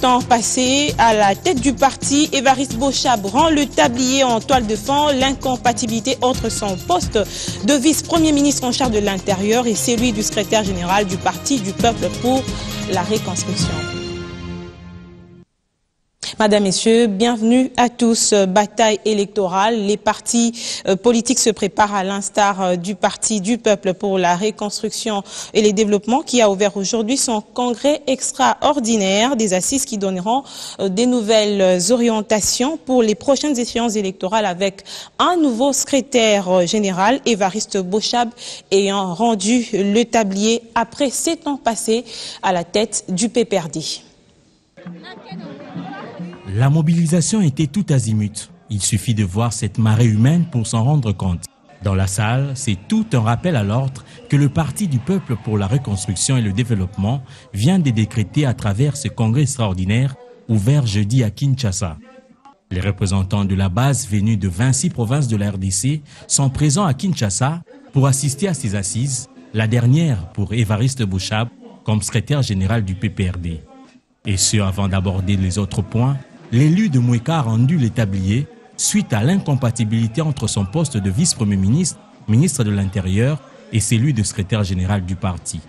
temps passé à la tête du parti, Évariste Bochab rend le tablier en toile de fond. L'incompatibilité entre son poste de vice-premier ministre en charge de l'Intérieur et celui du secrétaire général du Parti du Peuple pour la Reconstruction. Madame, Messieurs, bienvenue à tous. Bataille électorale. Les partis politiques se préparent à l'instar du Parti du Peuple pour la Reconstruction et le Développement qui a ouvert aujourd'hui son congrès extraordinaire, des assises qui donneront des nouvelles orientations pour les prochaines échéances électorales avec un nouveau secrétaire général, Évariste Bochab, ayant rendu le tablier après 7 ans passés à la tête du PPRD. La mobilisation était tout azimut. Il suffit de voir cette marée humaine pour s'en rendre compte. Dans la salle, c'est tout un rappel à l'ordre que le Parti du Peuple pour la Reconstruction et le Développement vient de décréter à travers ce congrès extraordinaire ouvert jeudi à Kinshasa. Les représentants de la base venus de 26 provinces de la RDC sont présents à Kinshasa pour assister à ces assises, la dernière pour Évariste Bochab comme secrétaire général du PPRD. Et ce, avant d'aborder les autres points, l'élu de Mouéka a rendu le tablier suite à l'incompatibilité entre son poste de vice-premier ministre, ministre de l'Intérieur et celui de secrétaire général du parti.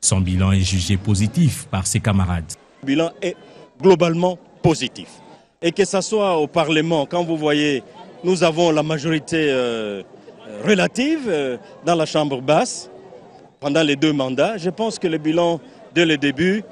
Son bilan est jugé positif par ses camarades. Le bilan est globalement positif. Et que ce soit au Parlement, quand vous voyez, nous avons la majorité relative dans la Chambre basse pendant les 2 mandats. Je pense que le bilan, dès le début,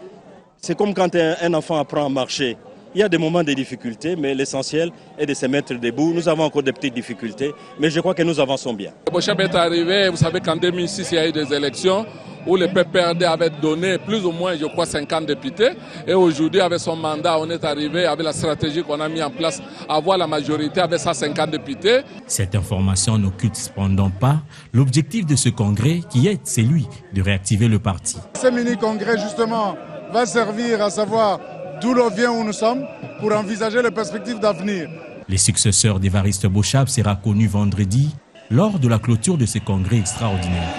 c'est comme quand un enfant apprend à marcher. Il y a des moments de difficultés, mais l'essentiel est de se mettre debout. Nous avons encore des petites difficultés, mais je crois que nous avançons bien. Bochab est arrivé, vous savez qu'en 2006, il y a eu des élections où le PPRD avait donné plus ou moins, je crois, 50 députés. Et aujourd'hui, avec son mandat, on est arrivé avec la stratégie qu'on a mis en place à avoir la majorité avec 150 députés. Cette information n'occulte cependant pas l'objectif de ce congrès qui est celui de réactiver le parti. Ce mini-congrès, justement, va servir à savoir d'où l'on vient, où nous sommes, pour envisager les perspectives d'avenir. Les successeurs d'Évariste Bochab sera connu vendredi lors de la clôture de ce congrès extraordinaire.